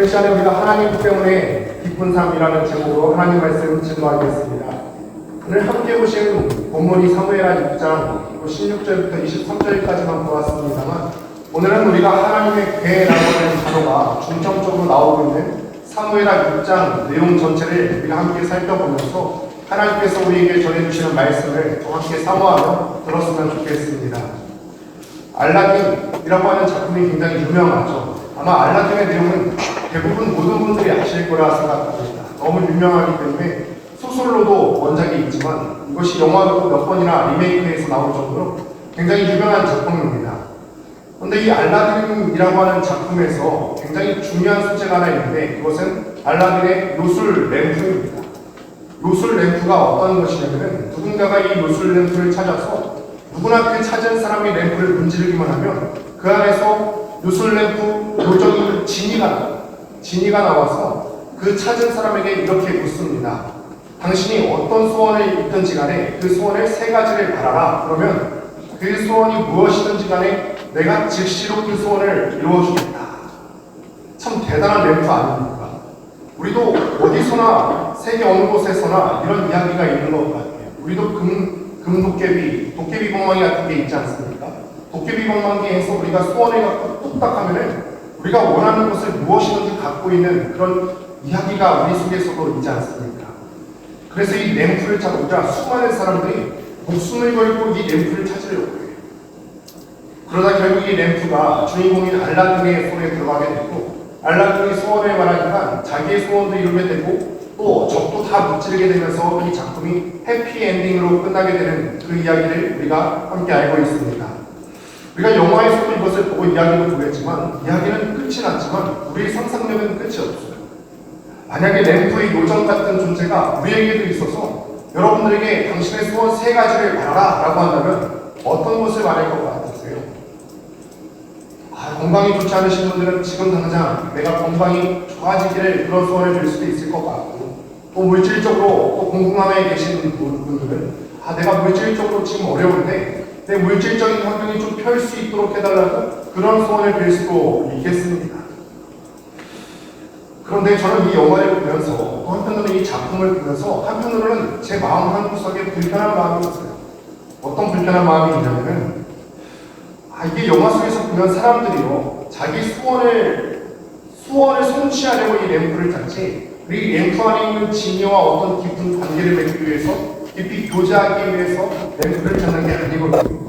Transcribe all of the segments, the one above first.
이 시간에 우리가 하나님 때문에 기쁜 삶이라는 제목으로 하나님 말씀 증거하겠습니다. 오늘 함께 보신 본문이 사무엘하 6장 16절부터 23절까지만 보았습니다만, 오늘은 우리가 하나님의 괴라고 하는 단어가 중점적으로 나오고 있는 사무엘하 6장 내용 전체를 우리가 함께 살펴보면서 하나님께서 우리에게 전해주시는 말씀을 함께 사모하며 들었으면 좋겠습니다. 알라딘이라고 하는 작품이 굉장히 유명하죠. 아마 알라딘의 내용은 대부분 모든 분들이 아실 거라 생각합니다. 너무 유명하기 때문에 소설로도 원작이 있지만 이것이 영화로 몇 번이나 리메이크해서 나올 정도로 굉장히 유명한 작품입니다. 그런데 이 알라딘이라고 하는 작품에서 굉장히 중요한 소재가 하나 있는데, 그것은 알라딘의 요술 램프입니다. 요술 램프가 어떤 것이냐면, 누군가가 이 요술 램프를 찾아서 누구나 그 찾은 사람이 램프를 문지르기만 하면 그 안에서 요술 램프 요정이 지니가 나와서 그 찾은 사람에게 이렇게 묻습니다. 당신이 어떤 소원을 있든지 간에 그 소원을 세 가지를 바라라. 그러면 그 소원이 무엇이든지 간에 내가 즉시로 그 소원을 이루어주겠다. 참 대단한 램프 아닙니까? 우리도 어디서나 세계 어느 곳에서나 이런 이야기가 있는 것 같아요. 우리도 도깨비 방망이 같은 게 있지 않습니까? 도깨비 방망이에서 우리가 소원을 갖고 뚝딱 하면은 우리가 원하는 것을 무엇이든지 갖고 있는 그런 이야기가 우리 속에서도 있지 않습니까? 그래서 이 램프를 찾고자 수많은 사람들이 목숨을 걸고 이 램프를 찾으려고 해요. 그러다 결국 이 램프가 주인공인 알라딘의 손에 들어가게 되고, 알라딘이 소원을 말하니까 자기의 소원도 이루게 되고 또 적도 다 무찌르게 되면서 이 작품이 해피엔딩으로 끝나게 되는 그 이야기를 우리가 함께 알고 있습니다. 우리가 영화에서도 이것을 보고 이야기도 보겠지만 이야기는 끝이 났지만 우리의 상상력은 끝이 없어요. 만약에 램프의 요정 같은 존재가 우리에게도 있어서 여러분들에게 당신의 소원 세 가지를 바라라 라고 한다면 어떤 것을 말할 것 같으세요? 건강이 좋지 않으신 분들은 지금 당장 내가 건강이 좋아지기를 그런 소원을 들 수도 있을 것 같고, 또 물질적으로 또 공공함에 계신 분들은 내가 물질적으로 지금 어려운데 내 물질적인 환경이 좀 펼 수 있도록 해달라고 그런 소원을 빌 수도 있겠습니다. 그런데 저는 이 영화를 보면서, 또 한편으로는 이 작품을 보면서 한편으로는 제 마음 한구석에 불편한 마음이 있어요. 어떤 불편한 마음이 있냐면, 이게 영화 속에서 보면 사람들이요, 자기 소원을 성취하려고 이 램프를 찾지, 이 램프 안에 있는 지니와 어떤 깊은 관계를 맺기 위해서, 깊이 교제하기 위해서 램프를 찾는 게 아니거든요.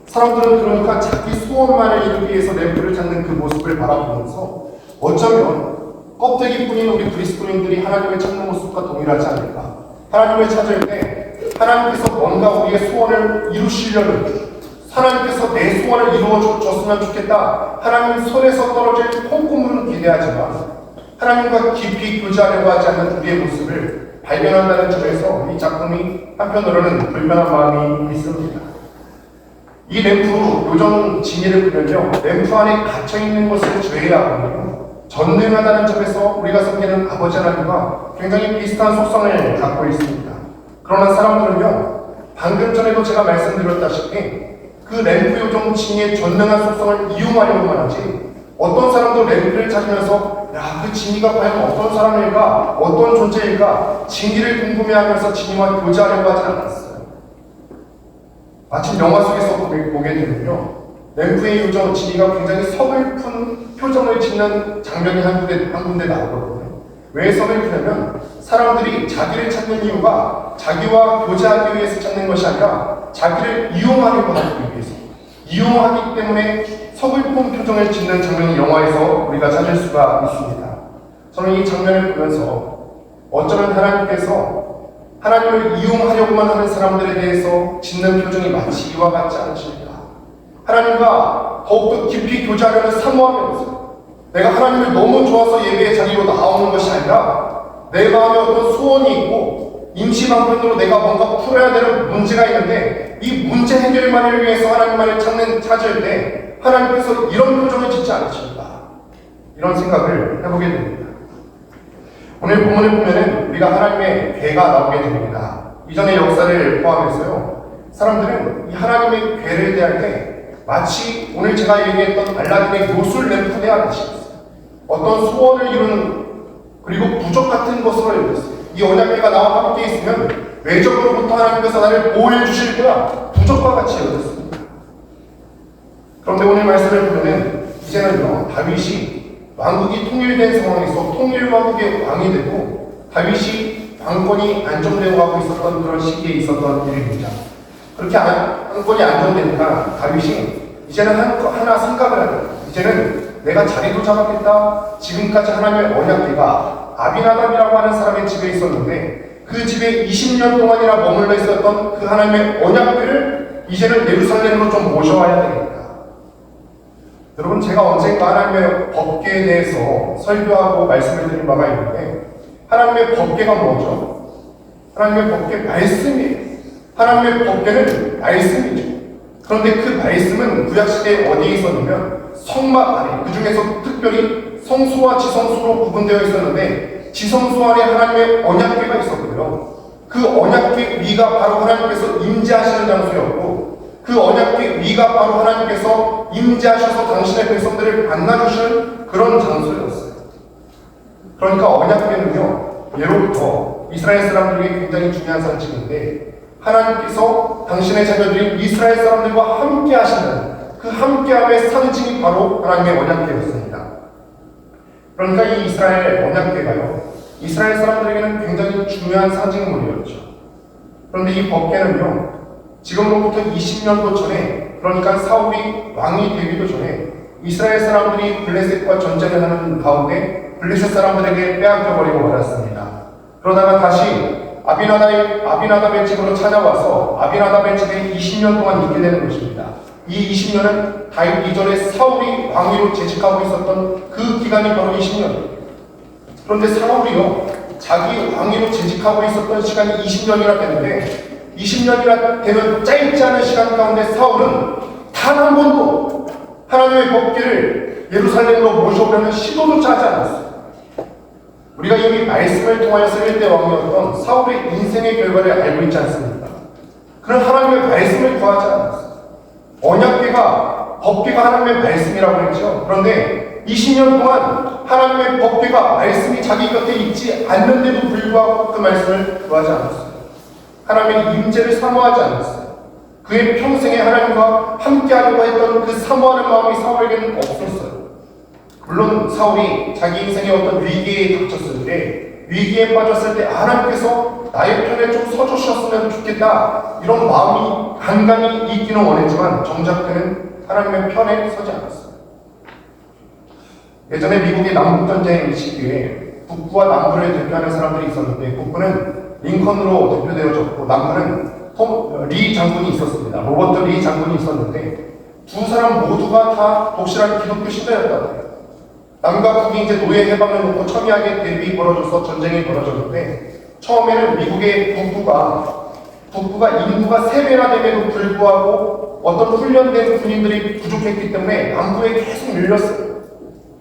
사람들은 그러니까 자기 소원만을 이루기 위해서 램프를 찾는 그 모습을 바라보면서 어쩌면 껍데기뿐인 우리 그리스도인들이 하나님을 찾는 모습과 동일하지 않을까. 하나님을 찾을 때 하나님께서 뭔가 우리의 소원을 이루시려는, 하나님께서 내 소원을 이루어줬으면 좋겠다, 하나님 손에서 떨어질 콩고물은 기대하지만 하나님과 깊이 교제하려고 하지 않는 우리의 모습을 발견한다는 점에서 이 작품이 한편으로는 불편한 마음이 있습니다. 이 램프 요정 지니를 보면요, 램프 안에 갇혀있는 것을 죄하거든요. 전능하다는 점에서 우리가 섬기는 아버지 하나님과 굉장히 비슷한 속성을 갖고 있습니다. 그러나 사람들은요, 방금 전에도 제가 말씀드렸다시피 그 램프 요정 지니의 전능한 속성을 이용하려고만 하지, 어떤 사람도 램프를 찾으면서 그 지니가 과연 어떤 사람일까, 어떤 존재일까 진기를 궁금해하면서 지니와 교제하려고 하지 않았어요. 마침 영화 속에서 보게 되면요, 램프의 요정 지니가 굉장히 서글픈 표정을 짓는 장면이 한 군데 나오거든요. 왜 서글프냐면 사람들이 자기를 찾는 이유가 자기와 교제하기 위해서 찾는 것이 아니라 자기를 이용하려고 하기 위해서, 이용하기 때문에 서글픈 표정을 짓는 장면이 영화에서 우리가 찾을 수가 있습니다. 저는 이 장면을 보면서 어쩌면 하나님께서 하나님을 이용하려고만 하는 사람들에 대해서 짓는 표정이 마치 이와 같지 않으십니까? 하나님과 더욱더 깊이 교제하려는 사모하면서 내가 하나님을 너무 좋아서 예배의 자리로 나오는 것이 아니라 내 마음에 어떤 소원이 있고 임시방편으로 내가 뭔가 풀어야 되는 문제가 있는데 이 문제 해결만을 위해서 하나님만을 찾을 때 하나님께서 이런 표정을 짓지 않으십니다. 이런 생각을 해보게 됩니다. 오늘 본문을 보면은 우리가 하나님의 괴가 나오게 됩니다. 이전의 역사를 포함해서요, 사람들은 이 하나님의 괴를 대할 때 마치 오늘 제가 얘기했던 알라딘의 요술 램프 대하듯이 어떤 소원을 이루는 그리고 부족 같은 것으로 여겼어요. 이 언약궤가 나와 함께 있으면 외적으로부터 하나님께서 나를 보호해 주실 거야. 부족과 같이 여겼습니다. 그런데 오늘 말씀을 보면 이제는요, 다윗이 왕국이 통일된 상황에서 통일왕국의 왕이 되고 다윗이 왕권이 안정되어 가고 있었던 그런 시기에 있었던 일입니다. 그렇게 왕권이 안정되니까 다윗이 이제는 하나 생각을 하는 거예요. 이제는 내가 자리도 잡았겠다. 지금까지 하나님의 언약궤가 아비나답이라고 하는 사람의 집에 있었는데 그 집에 20년 동안이나 머물러 있었던 그 하나님의 언약궤를 이제는 예루살렘으로 좀 모셔와야 되겠다. 여러분, 제가 언젠가 하나님의 법궤에 대해서 설교하고 말씀을 드린 바가 있는데 하나님의 법궤가 뭐죠? 하나님의 법궤 말씀이에요. 하나님의 법궤는 말씀이죠. 그런데 그 말씀은 구약시대에 어디에 있었냐면 성막 안에, 그 중에서 특별히 성소와 지성소로 구분되어 있었는데 지성소 안에 하나님의 언약궤가 있었고요. 그 언약궤 위가 바로 하나님께서 임재하시는 장소였고 그 언약궤 위가 바로 하나님께서 임재하셔서 당신의 백성들을 만나주시는 그런 장소였어요. 그러니까 언약궤는요, 예로부터 이스라엘 사람들에게 굉장히 중요한 상징인데 하나님께서 당신의 자녀들인 이스라엘 사람들과 함께 하시는 그 함께함의 상징이 바로 하나님의 언약궤였습니다. 그러니까 이 이스라엘 언약궤가요, 이스라엘 사람들에게는 굉장히 중요한 상징물이었죠. 그런데 이 법궤는요, 지금으로부터 20년도 전에, 그러니까 사울이 왕이 되기도 전에 이스라엘 사람들이 블레셋과 전쟁을 하는 가운데 블레셋 사람들에게 빼앗겨버리고 말았습니다. 그러다가 다시 아비나답의 집으로 찾아와서 아비나답의 집에 20년 동안 있게 되는 것입니다. 이 20년은 다윗 이전에 사울이 왕위로 재직하고 있었던 그 기간이 바로 20년이에요. 그런데 사울이요, 자기 왕위로 재직하고 있었던 시간이 20년이나 되는데 20년이나 되는 짧지 않은 시간 가운데 사울은 단 한 번도 하나님의 법궤를 예루살렘으로 모셔오려는 시도조차 하지 않았어요. 우리가 이미 말씀을 통하여서 1대 왕이었던 사울의 인생의 결과를 알고 있지 않습니까? 그는 하나님의 말씀을 구하지 않았어요. 언약궤가, 법궤가 하나님의 말씀이라고 했죠. 그런데 20년 동안 하나님의 법궤가 말씀이 자기 곁에 있지 않는데도 불구하고 그 말씀을 구하지 않았어요. 하나님의 임재를 사모하지 않았어요. 그의 평생에 하나님과 함께하려고 했던 그 사모하는 마음이 사울에게는 없었어요. 물론 사울이 자기 인생의 어떤 위기에 닥쳤을 때, 위기에 빠졌을 때 하나님께서 나의 편에 좀 서주셨으면 좋겠다 이런 마음이 간간히 있기는 원했지만 정작 그는 하나님의 편에 서지 않았어요. 예전에 미국의 남북전쟁 시기에 북부와 남부를 대표하는 사람들이 있었는데 북부는 링컨으로 대표되어졌고 남부는 리 장군이 있었습니다. 로버트 리 장군이 있었는데 두 사람 모두가 다 독실한 기독교 신자였다고 해요. 남과 북이 이제 노예 해방을 놓고 첨예하게 대립이 벌어져서 전쟁이 벌어졌는데 처음에는 미국의 북부가 인구가 3배나 됨에도 불구하고 어떤 훈련된 군인들이 부족했기 때문에 남부에 계속 밀렸어요.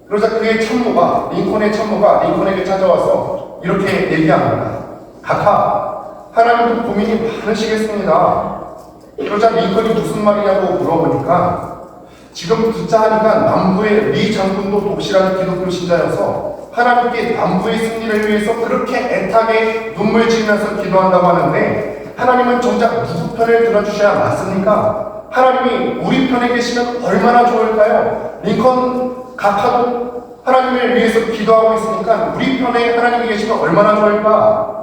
그러자 그의 참모가, 링컨의 참모가 링컨에게 찾아와서 이렇게 얘기합니다. 각하, 하나님도 고민이 많으시겠습니다. 그러자 링컨이 무슨 말이냐고 물어보니까 지금 듣자 하니까 남부의 리 장군도 독실한 기독교 신자여서 하나님께 남부의 승리를 위해서 그렇게 애타게 눈물 지으면서 기도한다고 하는데 하나님은 정작 누구 편을 들어주셔야 맞습니까? 하나님이 우리 편에 계시면 얼마나 좋을까요? 링컨 각하도 하나님을 위해서 기도하고 있으니까 우리 편에 하나님이 계시면 얼마나 좋을까?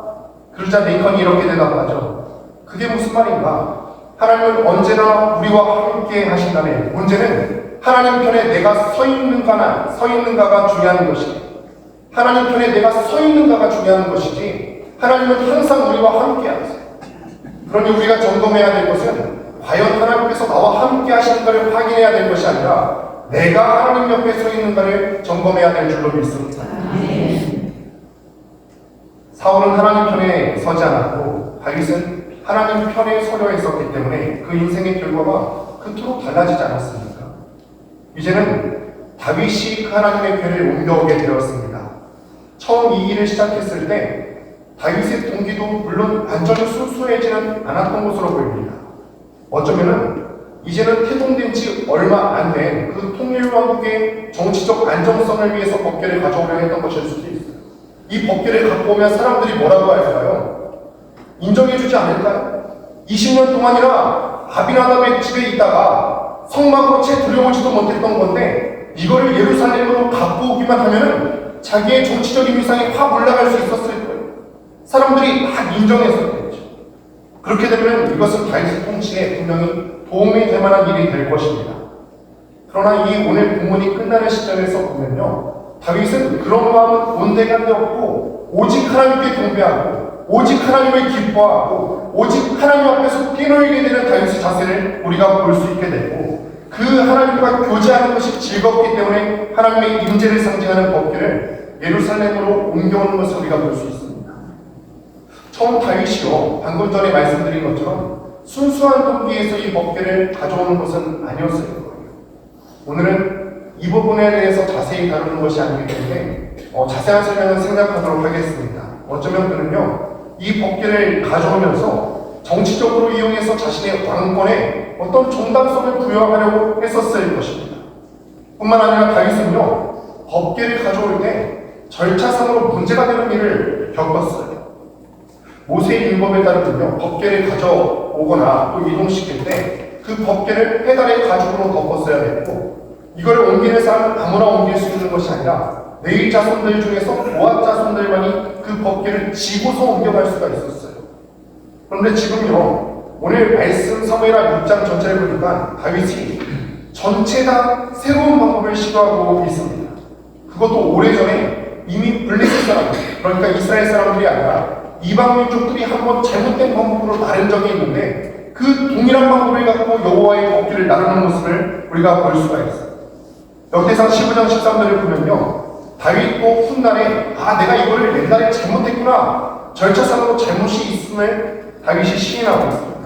그러자 링컨이 이렇게 대답하죠. 그게 무슨 말인가? 하나님은 언제나 우리와 함께 하신다네. 문제는 하나님 편에 내가 서 있는가가 중요한 것이지. 하나님 편에 내가 서 있는가가 중요한 것이지. 하나님은 항상 우리와 함께 하세요. 그러니 우리가 점검해야 될 것은 과연 하나님께서 나와 함께 하시는가를 확인해야 될 것이 아니라 내가 하나님 옆에 서 있는가를 점검해야 될 줄로 믿습니다. 사울은 하나님 편에 서지 않았고 다윗은 하나님 편에 서려 했었기 때문에 그 인생의 결과가 그토록 달라지지 않았습니까? 이제는 다윗이 하나님의 편을 옮겨오게 되었습니다. 처음 이 일을 시작했을 때 다윗의 동기도 물론 완전히 순수해지는 않았던 것으로 보입니다. 어쩌면은 이제는 태동된 지 얼마 안 된 그 통일왕국의 정치적 안정성을 위해서 법계를 가져오려 했던 것일 수도 있어요. 이 법계를 갖고 오면 사람들이 뭐라고 할까요? 인정해주지 않을까요? 20년 동안이나 아비나답의 집에 있다가 성막으로 채 들여오지도 못했던 건데 이거를 예루살렘으로 갖고 오기만 하면은 자기의 정치적인 위상이 확 올라갈 수 있었을 거예요. 사람들이 막 인정했었겠죠. 그렇게 되면 이것은 다윗의 통치에 분명히 도움이 될 만한 일이 될 것입니다. 그러나 이 오늘 본문이 끝나는 시점에서 보면요, 다윗은 그런 마음은 온데간데 없고 오직 하나님께 경배하고 오직 하나님을 기뻐하고 오직 하나님 앞에서 뛰놀게 되는 다윗의 자세를 우리가 볼 수 있게 되고, 그 하나님과 교제하는 것이 즐겁기 때문에 하나님의 임재를 상징하는 법궤를 예루살렘으로 옮겨오는 것을 우리가 볼 수 있습니다. 처음 다윗이요, 방금 전에 말씀드린 것처럼 순수한 동기에서 이 법궤를 가져오는 것은 아니었을 거예요. 오늘은 이 부분에 대해서 자세히 다루는 것이 아니기 때문에 자세한 설명을 생략하도록 하겠습니다. 어쩌면 그는요, 이 법궤를 가져오면서 정치적으로 이용해서 자신의 왕권에 어떤 정당성을 부여하려고 했었을 것입니다. 뿐만 아니라 다윗은요, 법궤를 가져올 때 절차상으로 문제가 되는 일을 겪었어요. 모세의 율법에 따르면요, 법궤를 가져오거나 또 이동시킬 때 그 법궤를 페달의 가죽으로 덮었어야 됐고, 이걸 옮기는 사람은 아무나 옮길 수 있는 것이 아니라 레위 자손들 중에서 고앗 자손들만이 그 법궤를 지고서 옮겨갈 수가 있었어요. 그런데 지금요, 오늘 말씀 사무엘하 6장 전체를 보니까 다윗이 전체 다 새로운 방법을 시도하고 있습니다. 그것도 오래전에 이미 블레셋 사람, 그러니까 이스라엘 사람들이 아니라 이방 민족들이 한번 잘못된 방법으로 나른 적이 있는데, 그 동일한 방법을 갖고 여호와의 법궤를 나르는 모습을 우리가 볼 수가 있어요. 역대상 15장 13절을 보면요, 다윗도 훗날에 내가 이거를 옛날에 잘못했구나, 절차상으로 잘못이 있음을 다윗이 시인하고 있습니다.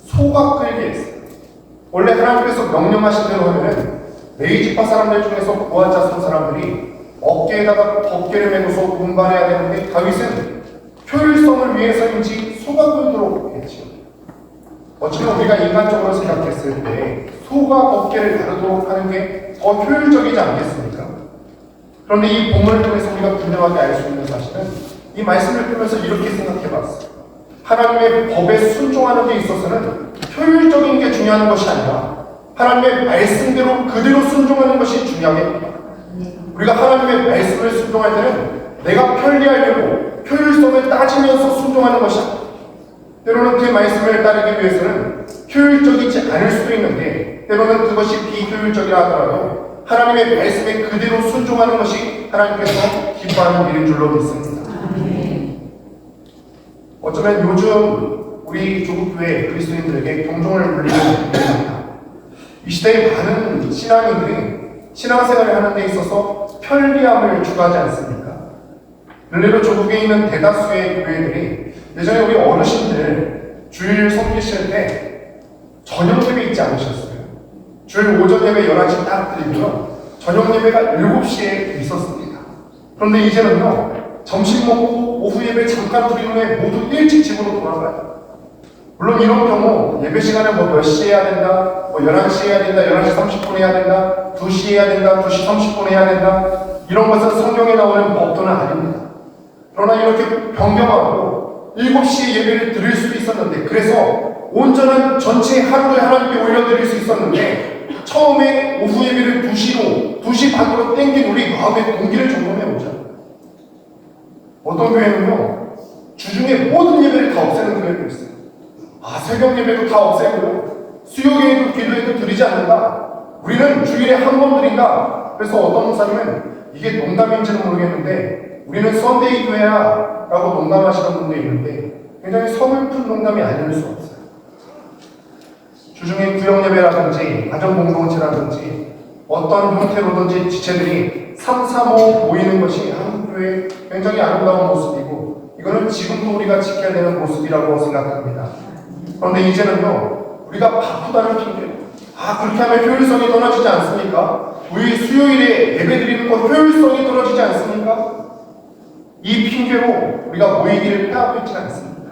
소가 끌게 했어요. 원래 하나님께서 명령하신 대로 하면은 레위지파 사람들 중에서 고앗 자손 사람들이 어깨에다가 법궤를 메고서 운반해야 되는데, 다윗은 효율성을 위해서인지 소가 끌도록 했지요. 어쩌면 우리가 인간적으로 생각했을 때 소가 법궤를 다루도록 하는 게 더 효율적이지 않겠습니까? 그런데 이 본문을 통해서 우리가 분명하게 알 수 있는 사실은, 이 말씀을 보면서 이렇게 생각해 봤어요. 하나님의 법에 순종하는 데 있어서는 효율적인 게 중요한 것이 아니라 하나님의 말씀대로 그대로 순종하는 것이 중요하겠구나. 우리가 하나님의 말씀을 순종할 때는 내가 편리하려고 효율성을 따지면서 순종하는 것이 아니라, 때로는 그 말씀을 따르기 위해서는 효율적이지 않을 수도 있는데, 때로는 그것이 비효율적이라 하더라도 하나님의 말씀에 그대로 순종하는 것이 하나님께서 기뻐하는 일인 줄로 믿습니다. 어쩌면 요즘 우리 조국교회 그리스도인들에게 경종을 울리는 일입니다. 이 시대의 많은 신앙인들이 신앙생활을 하는 데 있어서 편리함을 추구하지 않습니까? 일례로 조국에 있는 대다수의 교회들이 예전에 우리 어르신들 주일 섬기실 때 저녁 예배 있지 않으셨어요? 주일 오전 예배 11시 딱 드리면 저녁 예배가 7시에 있었습니다. 그런데 이제는요, 점심 먹고 오후 예배 잠깐 드린 후에 모두 일찍 집으로 돌아가요. 물론 이런 경우 예배 시간을 몇 시에 해야 된다, 11시에 해야 된다, 11시 30분에 해야 된다, 2시에 해야 된다, 2시 30분에 해야 된다, 이런 것은 성경에 나오는 법도는 아닙니다. 그러나 이렇게 변경하고 7시에 예배를 드릴 수도 있었는데, 그래서 온전한 전체 하루를 하나님께 올려드릴 수 있었는데, 처음에 오후 예배를 2시로, 2시 반으로 땡긴 우리 마음의 동기를 점검해보자. 어떤 교회는요, 주중에 모든 예배를 다 없애는 교회도 있어요. 새벽 예배도 다 없애고 수요일에도 기도에도 드리지 않는다, 우리는 주일에 한 번 드린다. 그래서 어떤 목사님은 이게 농담인지는 모르겠는데 우리는 썬데이 교회야 라고 농담하시는 분도 있는데, 굉장히 서글픈 농담이 아닐 수 없어요. 주중에 구역예배라든지 가정공동체라든지 어떤 형태로든지 지체들이 3, 4, 5 모이는 것이 한국교회의 굉장히 아름다운 모습이고, 이거는 지금도 우리가 지켜야 되는 모습이라고 생각합니다. 그런데 이제는요, 우리가 바쁘다는 핑계로 그렇게 하면 효율성이 떨어지지 않습니까? 우리 수요일에 예배드리는 거 효율성이 떨어지지 않습니까? 이 핑계로 우리가 모이기를 피하고 있지 않습니다.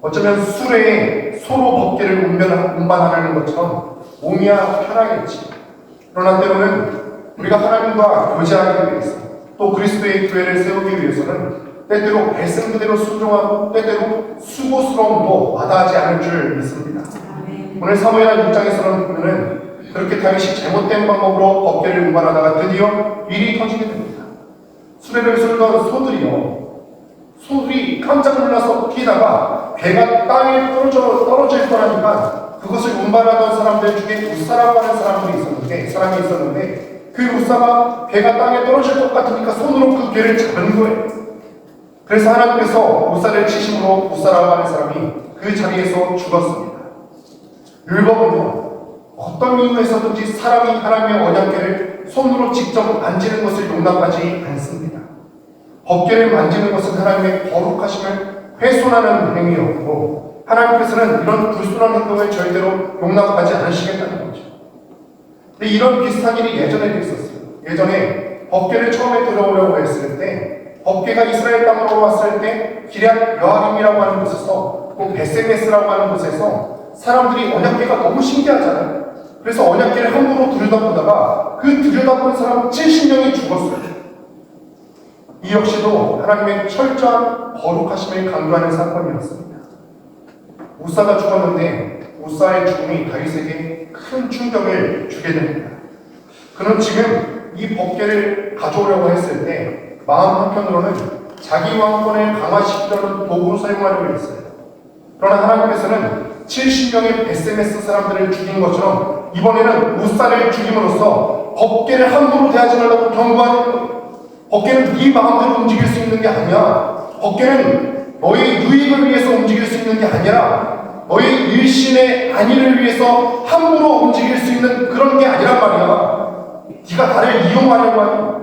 어쩌면 술에 서로 법궤를 운반하는 것처럼 몸이야 편하겠지. 그러나 때로는 우리가 하나님과 교제하기 위해서 또 그리스도의 교회를 세우기 위해서는 때때로 말씀 그대로 순종하고 때때로 수고스러움도 마다하지 않을 줄 믿습니다. 오늘 사무엘하 6장에서는 보면은 그렇게 다윗이 잘못된 방법으로 법궤를 운반하다가 드디어 일이 터지게 됩니다. 수레를 쏠던 소들이 깜짝 놀라서 뛰다가 배가 땅에 떨어질 거라니까 그것을 운반하던 사람들 중에 우사라고 하는 사람이 있었는데 그 우사가 배가 땅에 떨어질 것 같으니까 손으로 그 배를 잡은 거예요. 그래서 하나님께서 우사를 치심으로 우사라고 하는 사람이 그 자리에서 죽었습니다. 율법은요, 어떤 이유에서든지 사람이 하나님의 언약궤를 손으로 직접 만지는 것을 용납하지 않습니다. 법궤를 만지는 것은 하나님의 거룩하심을 훼손하는 행위였고 하나님께서는 이런 불순한 행동을 절대로 용납하지 않으시겠다는 거죠. 근데 이런 비슷한 일이 예전에도 있었어요. 예전에 법궤를 처음에 들어오려고 했을 때 법궤가 이스라엘 땅으로 왔을 때 기럇 여아림이라고 하는 곳에서 또 베세메스라고 하는 곳에서 사람들이 언약궤가 너무 신기하잖아요. 그래서 언약궤를 함부로 들여다보다가 그 들여다본 사람 70명이 죽었어요. 이 역시도 하나님의 철저한 거룩하심을 강조하는 사건이었습니다. 우사가 죽었는데 우사의 죽음이 다윗에게 큰 충격을 주게 됩니다. 그는 지금 이 법궤를 가져오려고 했을 때 마음 한편으로는 자기 왕권을 강화시키려는 도구로 사용하려고 했어요. 그러나 하나님께서는 70명의 베세메스 사람들을 죽인 것처럼 이번에는 우사를 죽임으로써 법궤를 함부로 대하지 말라고 경고하는 거예요. 법궤는 네 마음대로 움직일 수 있는 게 아니야. 법궤는 너의 유익을 위해서 움직일 수 있는 게 아니라 너의 일신의 안위를 위해서 함부로 움직일 수 있는 그런 게 아니란 말이야. 네가 나를 이용하려고 하니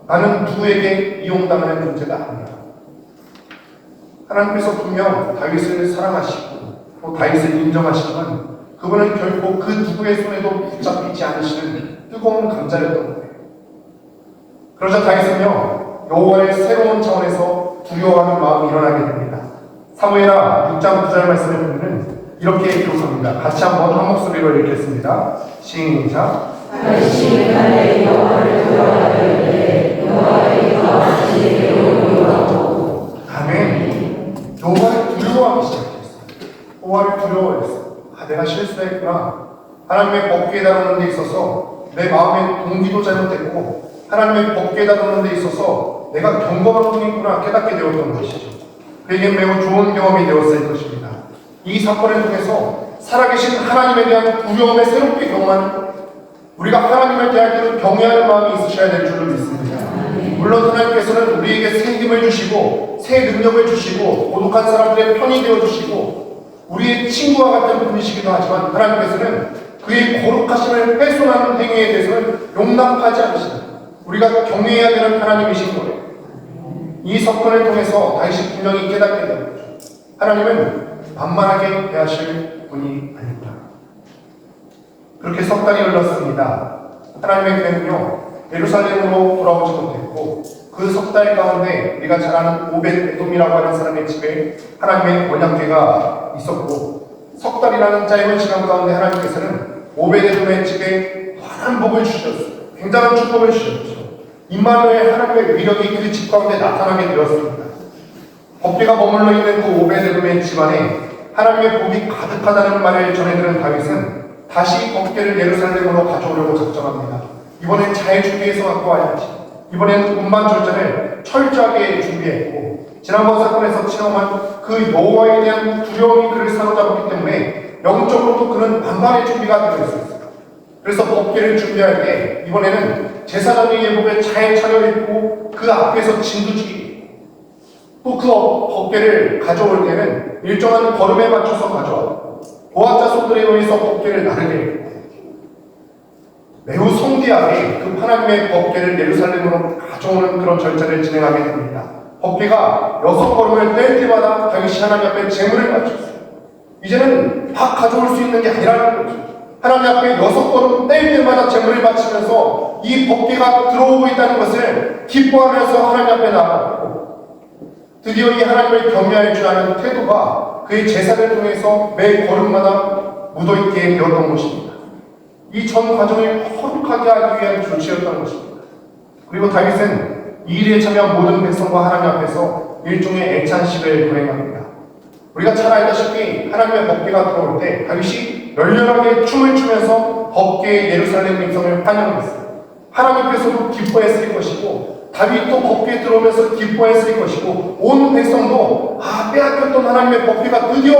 나는 누구에게 이용당하는 존재가 아니야. 하나님께서 분명 다윗을 사랑하시고 또 다윗을 인정하시지만 그분은 결코 그 누구의 손에도 붙잡히지 않으시는 뜨거운 감자였던 거예요. 그러자 다윗은요 여호와의 새로운 차원에서 두려워하는 마음이 일어나게 됩니다. 사무엘하 6장 9절 말씀을 보면 이렇게 기록합니다. 같이 한번 한 목소리로 읽겠습니다. 시작. 다윗이 그날에 여호와를 두려워하되 여호와의 거하시기를 두려워하고. 아멘. 여호와를 두려워하기 시작했어요. 여호와를 두려워했어요. 내가 실수했구나. 하나님의 법궤에 다루는 데 있어서 내 마음의 동기도 잘못됐고 하나님의 법궤에 다루는 데 있어서 내가 경건한 분이구나 깨닫게 되었던 것이죠. 그에게 매우 좋은 경험이 되었을 것입니다. 이 사건을 통해서 살아계신 하나님에 대한 두려움을 새롭게 경험하는 것, 우리가 하나님을 대할 때는 경외하는 마음이 있으셔야 될 줄로 믿습니다. 물론 하나님께서는 우리에게 새 힘을 주시고 새 능력을 주시고 고독한 사람들의 편이 되어주시고 우리의 친구와 같은 분이시기도 하지만 하나님께서는 그의 거룩하심을 훼손하는 행위에 대해서는 용납하지 않으시는 우리가 경외해야 되는 하나님이신 거예요. 이 사건을 통해서 다윗이 분명히 깨닫게 되는 거죠. 하나님은 만만하게 대하실 분이 아니구나. 그렇게 석 달이 흘렀습니다. 하나님의 교회는요 예루살렘으로 돌아오지 못했고 그 석 달 가운데 우리가 잘 아는 오벳에돔이라고 하는 사람의 집에 하나님의 언약궤가 있었고 석 달이라는 짧은 시간 가운데 하나님께서는 오벳에돔의 집에 환한 복을 주셨어요. 굉장한 축복을 주셨죠. 임마누엘 하나님의 위력이 그 집 가운데 나타나게 되었습니다. 법궤가 머물러 있는 그 오벳에돔의 집안에 하나님의 복이 가득하다는 말을 전해들은 다윗은 다시 법궤를 예루살렘으로 가져오려고 작정합니다. 이번엔 잘 준비해서 갖고 와야지. 이번엔 운반 절차를 철저하게 준비했고 지난번 사건에서 체험한 그 여호와에 대한 두려움이 그를 사로잡았기 때문에 영적으로도 그는 만반의 준비가 되어 있었어요. 그래서 법궤를 준비할 때 이번에는 제사장의 예복을 잘 차려입고 그 앞에서 진두지기 또 그 법궤를 가져올 때는 일정한 걸음에 맞춰서 가져왔고 보아자손들에 의해서 법궤를 나르게 했고 매우 성대하게 그 하나님의 법궤를 예루살렘으로 가져오는 그런 절차를 진행하게 됩니다. 법궤가 6걸음을 뗄 때마다 다윗이 하나님 앞에 제물을 바쳤어요. 이제는 막 가져올 수 있는 게 아니라는 거죠. 하나님 앞에 6걸음 뗄 때마다 제물을 바치면서 이 법궤가 들어오고 있다는 것을 기뻐하면서 하나님 앞에 나아갔고 드디어 이 하나님을 경외할 줄 아는 태도가 그의 제사를 통해서 매 걸음마다 묻어있게 되었던 것입니다. 이 전 과정을 거룩하게 하기 위한 조치였던 것입니다. 그리고 다윗은 이 일에 참여한 모든 백성과 하나님 앞에서 일종의 애찬식을 거행합니다. 우리가 잘 알다시피 하나님의 법궤가 들어올 때 다윗이 열렬하게 춤을 추면서 법궤의 예루살렘 백성을 환영했어요. 하나님께서도 기뻐했을 것이고 다윗도 법궤에 들어오면서 기뻐했을 것이고 온 백성도 빼앗겼던 하나님의 법궤가 드디어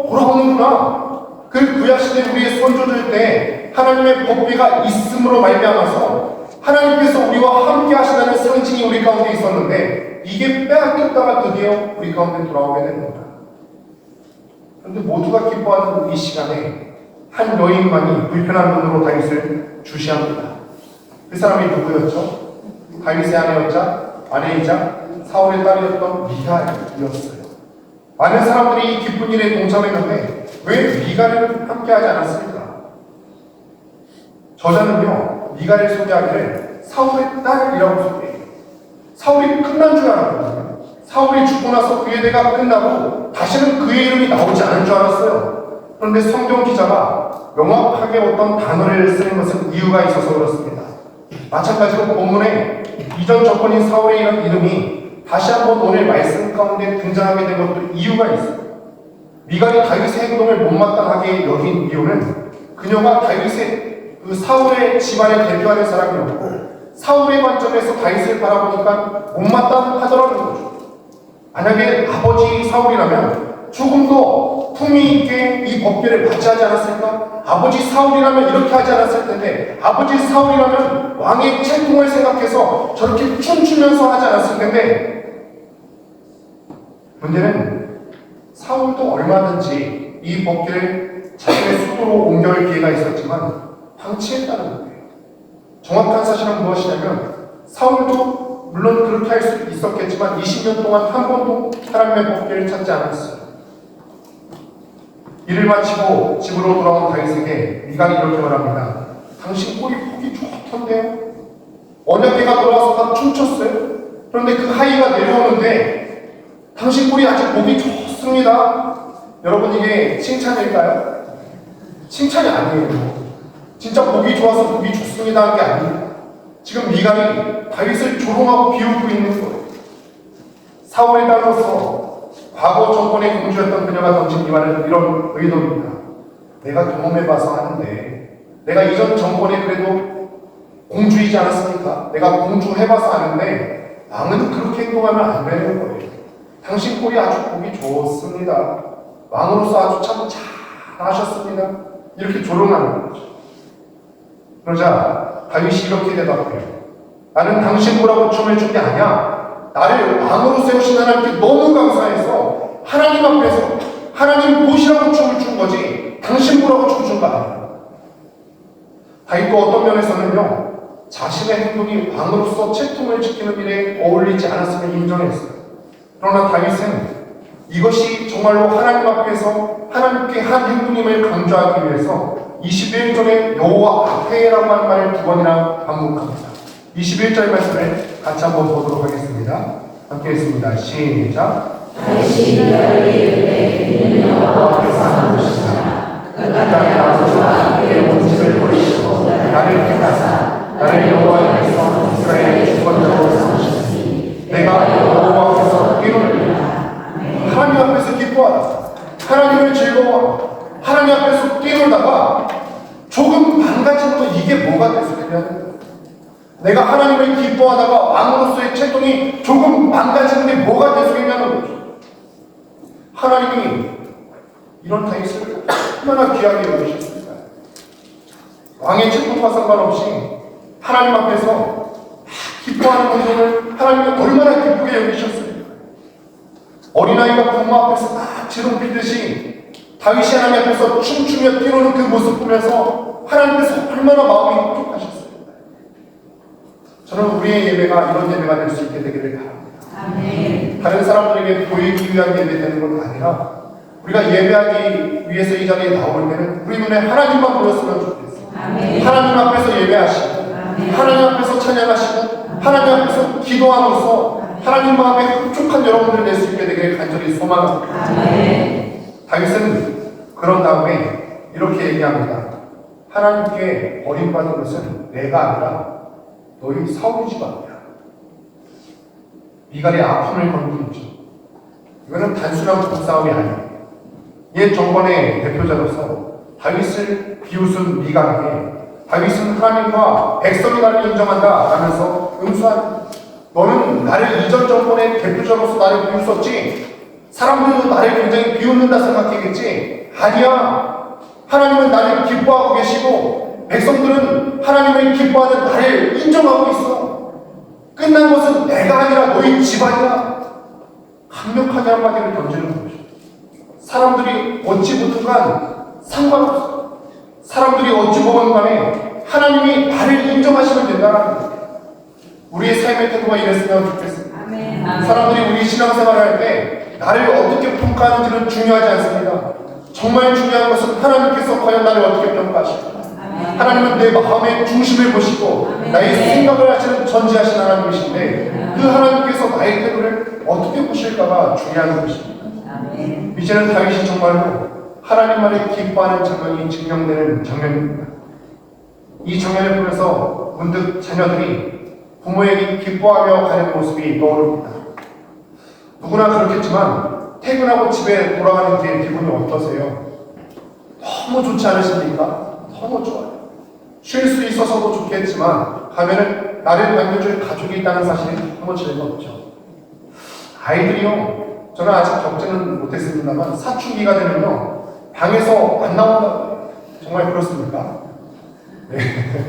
돌아오는구나. 그 구약시대 우리의 선조들 때 하나님의 법궤가 있음으로 말미암아서 하나님께서 우리와 함께 하시다는 상징이 우리 가운데 있었는데 이게 빼앗겼다가 드디어 우리 가운데 돌아오게 된 겁니다. 그런데 모두가 기뻐하는 이 시간에 한 여인만이 불편한 눈으로 다윗을 주시합니다. 그 사람이 누구였죠? 다윗의 아내이자 사울의 딸이었던 미갈이었어요. 많은 사람들이 이 기쁜 일에 동참했는데 왜 미갈을 함께하지 않았습니까? 저자는요, 미갈을 소개하기를 사울의 딸이라고 소개해요. 사울이 끝난 줄 알았거든요. 사울이 죽고 나서 그의 대가 끝나고 다시는 그의 이름이 나오지 않을 줄 알았어요. 그런데 성경 기자가 명확하게 어떤 단어를 쓰는 것은 이유가 있어서 그렇습니다. 마찬가지로 본문에 이전 정권인 사울의 이름이 다시 한번 오늘 말씀 가운데 등장하게 된 것도 이유가 있어요. 미갈이 다윗의 행동을 못마땅하게 여긴 이유는 그녀가 다윗의 그 사울의 집안을 대표하는 사람이었고 사울의 관점에서 다윗을 바라보니까 못마땅하더라는 거죠. 만약에 아버지 사울이라면 조금 더 품위 있게 이 법궤를 받지하지 않았을까? 아버지 사울이라면 이렇게 하지 않았을 텐데 아버지 사울이라면 왕의 채통을 생각해서 저렇게 춤추면서 하지 않았을 텐데 문제는 사울도 얼마든지 이 법궤를 자신의 수도로 옮겨올 기회가 있었지만 방치했다는 거예요. 정확한 사실은 무엇이냐면 사울도 물론 그렇게 할 수 있었겠지만 20년 동안 한 번도 하나님의 법궤를 찾지 않았어요. 일을 마치고 집으로 돌아온 다윗에게 미갈이 이렇게 말합니다. 당신 꼴이 보기 좋던데요? 언약궤가 돌아와서 다 춤췄어요? 그런데 그 하이가 내려오는데 당신 꼴이 아직 보기 좋습니다. 여러분 이게 칭찬일까요? 칭찬이 아니에요. 진짜 보기 좋아서 보기 좋습니다 한 게 아닙니다. 지금 미갈이 다윗을 조롱하고 비웃고 있는 거예요. 사울의 딸로서 과거 정권의 공주였던 그녀가 던진 이 말은 이런 의도입니다. 내가 경험해봐서 하는데 내가 이전 정권에 그래도 공주이지 않았습니까? 내가 공주 해봐서 아는데 왕은 그렇게 행동하면 안 되는 거예요. 당신 꼴이 아주 보기 좋습니다. 왕으로서 아주 참 잘하셨습니다. 이렇게 조롱하는 거죠. 그러자 다윗이 이렇게 대답해요. 나는 당신 보라고 춤을 춘 게 아니야. 나를 왕으로 세우신 하나님께 너무 감사해서 하나님 앞에서 하나님 보시라고 춤을 춘 거지 당신 보라고 춤춘 거 아니야. 다윗도 어떤 면에서는요 자신의 행동이 왕으로서 채통을 지키는 일에 어울리지 않았음을 인정했어요. 그러나 다윗은 이것이 정말로 하나님 앞에서 하나님께 한 행동임을 강조하기 위해서 21절에 여호와 앞에라고 하는 말을 2번이나 반복합니다. 21절 말씀을 같이 한번 보도록 하겠습니다. 함께 했습니다. 시작. 다윗이 미갈에게 이르되 너는 여호와 앞에서 한 것이다. 그가 나의 아버지와 그의 온 집을 버리시고 나를 택하사 나를 여호와 앞에서 이스라엘의 주권자로 삼으셨으니 내가 여호와 앞에서 뛰놀리라. 하나님 앞에서 기뻐하라. 하나님을 즐거워하라. 하나님 앞에서 뛰놀다가 조금 망가지면 이게 뭐가 됐으냐는 거예요. 내가 하나님을 기뻐하다가 왕으로서의 채통이 조금 망가지는 게 뭐가 됐으냐는 거죠. 하나님이 이런 다윗을 얼마나 귀하게 여기셨습니까? 왕의 채통과 상관없이 하나님 앞에서 기뻐하는 모습을 하나님이 얼마나 기쁘게 여기셨습니까? 어린아이가 부모 앞에서 막 지롱피듯이 다윗이 하나님 앞에서 춤추며 뛰노는 그 모습 보면서 하나님께서 얼마나 마음이 행복하셨습니까? 저는 우리의 예배가 이런 예배가 될 수 있게 되기를 바랍니다. 아멘. 다른 사람들에게 보이기 위한 예배 되는 것 아니라 우리가 예배하기 위해서 이 자리에 나올 때는 우리 눈에 하나님만 보였으면 좋겠어요. 아멘. 하나님 앞에서 예배하시고 아멘. 하나님 앞에서 찬양하시고 하나님 앞에서 기도함으로써 하나님 마음에 흡족한 여러분들 될 수 있게 되기를 간절히 소망합니다. 다윗은 그런 다음에 이렇게 얘기합니다. 하나님께 버림받은 것은 내가 아니라 너희 사울 집안이야. 미갈의 아픔을 건드리죠. 이거는 단순한 부부싸움이 아니에요. 옛 정권의 대표자로서 다윗을 비웃은 미갈에게 다윗은 하나님과 백성이 나를 인정한다 라면서 응수한, 너는 나를 이전 정권의 대표자로서 나를 비웃었지, 사람들도 나를 굉장히 비웃는다 생각했겠지. 아니야. 하나님은 나를 기뻐하고 계시고 백성들은 하나님을 기뻐하는 나를 인정하고 있어. 끝난 것은 내가 아니라 너희 집안이야. 강력하게 한마디를 던지는 거죠. 사람들이 어찌 보든 간 상관없어. 사람들이 어찌 보건 간에 하나님이 나를 인정하시면 된다는 거예요. 우리의 삶의 태도가 이랬으면 좋겠습니다. 사람들이 우리 신앙생활을 할 때 나를 어떻게 평가하는지는 중요하지 않습니다. 정말 중요한 것은 하나님께서 과연 나를 어떻게 평가하실까? 하나님은 내 마음의 중심을 보시고 나의 생각을 하시는 전지하신 하나님이신데 그 하나님께서 나의 태도를 어떻게 보실까가 중요한 것입니다. 이제는 다윗이 정말로 하나님만을 기뻐하는 장면이 증명되는 장면입니다. 이 장면을 보면서 문득 자녀들이 부모에게 기뻐하며 가는 모습이 떠오릅니다. 누구나 그렇겠지만 퇴근하고 집에 돌아가는 게 기분이 어떠세요? 너무 좋지 않으십니까? 너무 좋아요. 쉴 수 있어서도 좋겠지만 가면은 나를 반겨줄 가족이 있다는 사실이 너무 즐겁죠. 아이들이요, 저는 아직 겪지는 못했습니다만 사춘기가 되면요 방에서 안 나온다고요. 정말 그렇습니까? 네,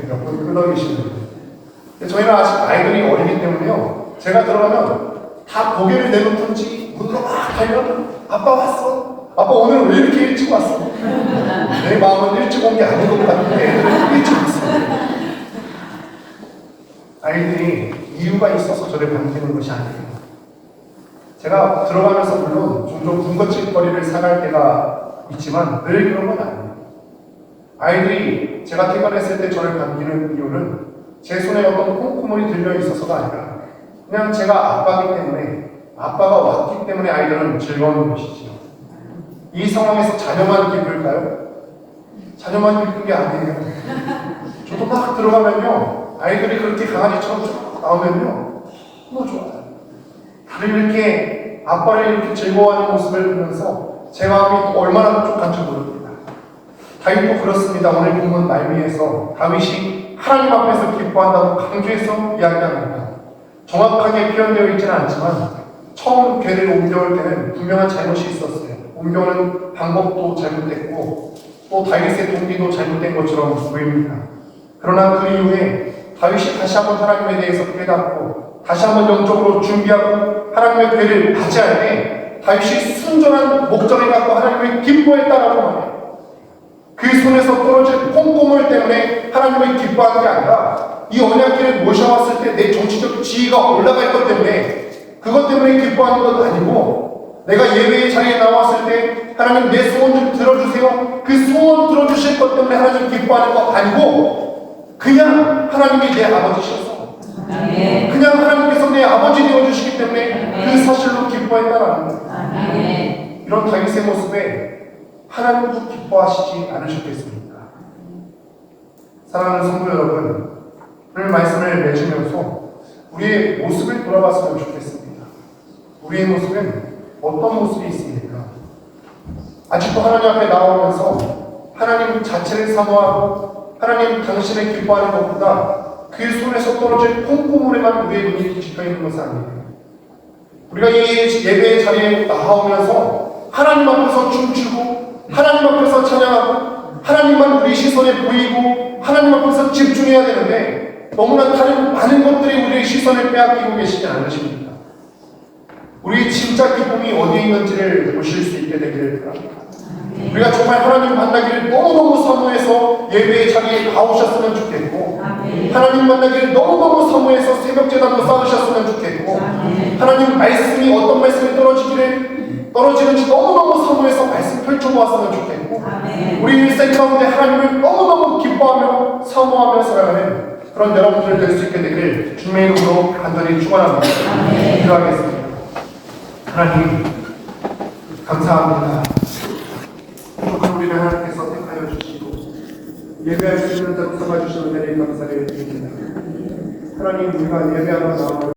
몇 분 끄덕이시는데 저희는 아직 아이들이 어리기 때문에요, 제가 들어가면 다 고개를 내놓던 지 문으로 막 달려가면 아빠 왔어? 아빠 오늘 왜 이렇게 일찍 왔어? 내 마음은 일찍 온 게 아닌 것 같은데 애들은 일찍 왔어. 아이들이 이유가 있어서 저를 반기는 것이 아니에요. 제가 들어가면서 물론 종종 군것질거리를 사갈 때가 있지만 늘 그런 건 아니에요. 아이들이 제가 퇴근했을 때 저를 반기는 이유는 제 손에 어떤 콩고물이 들려 있어서가 아니라 그냥 제가 아빠기 때문에, 아빠가 왔기 때문에 아이들은 즐거운 것이지요. 이 상황에서 자녀만 기쁠까요? 자녀만 기쁜 게 아니에요. 저도 막 들어가면요 아이들이 그렇게 강아지처럼 쭉 나오면요 너무 좋아요. 다들 이렇게 아빠를 이렇게 즐거워하는 모습을 보면서 제 마음이 얼마나 흡족한지 모릅니다. 다윗도 그렇습니다. 오늘 본문 말미에서 다윗이 하나님 앞에서 기뻐한다고 강조해서 이야기합니다. 정확하게 표현되어 있지는 않지만 처음 궤를 옮겨올 때는 분명한 잘못이 있었어요. 옮겨오는 방법도 잘못됐고 또 다윗의 동기도 잘못된 것처럼 보입니다. 그러나 그 이후에 다윗이 다시 한번 하나님에 대해서 깨닫고 다시 한번 영적으로 준비하고 하나님의 궤를 맞이할 때 다윗이 순전한 목적을 갖고 하나님을 기뻐했다라고 말해요. 그 손에서 떨어진 콩고물 때문에 하나님을 기뻐한 게 아니라 이 언약궤를 모셔왔을 때 내 정치적 지위가 올라갈 것 때문에, 그것 때문에 기뻐하는 것 아니고 내가 예배의 자리에 나왔을 때 하나님 내 소원 좀 들어주세요, 그 소원 들어주실 것 때문에 하나님 기뻐하는 것 아니고 그냥 하나님이 내 아버지셔서 그냥 하나님께서 내 아버지 되어주시기 때문에 그 사실로 기뻐했다라는 거예요. 이런 다윗의 모습에 하나님도 기뻐하시지 않으셨겠습니까? 사랑하는 성도 여러분, 오늘 말씀을 맺으면서 우리의 모습을 돌아봤으면 좋겠습니다. 우리의 모습은 어떤 모습이 있습니까? 아직도 하나님 앞에 나오면서 하나님 자체를 사모하고 하나님 당신을 기뻐하는 것보다 그 손에서 떨어질 콩고물에만 우리의 눈이 집혀있는 것은 아니에요. 우리가 이 예배의 자리에 나오면서 하나님 앞에서 춤추고 하나님 앞에서 찬양하고 하나님만 우리 시선에 보이고 하나님 앞에서 집중해야 되는데 너무나 다른 많은 것들이 우리의 시선을 빼앗기고 계시지 않으십니까? 우리의 진짜 기쁨이 어디에 있는지를 보실 수 있게 되기를 바랍니다. 우리가 정말 하나님 만나기를 너무너무 사모해서 예배의 자리에 나오셨으면 좋겠고 하나님 만나기를 너무너무 사모해서 새벽제단도 쌓으셨으면 좋겠고 하나님 말씀이 어떤 말씀이 떨어지는지 너무너무 사모해서 말씀 펼쳐보았으면 좋겠고 우리 일생 가운데 하나님을 너무너무 기뻐하며 사모하며 살아가는 그런 여러분들 될 수 있게 되기를 주님의 이름으로 간절히 축원합니다. 기도하겠습니다. 하나님 감사합니다. 부족한 우리를 하나님께서 택하여 주시고 예배할 수 있는 자로 삼아주시는 은혜를 감사를 드립니다. 하나님 우리가 예배하는 마음을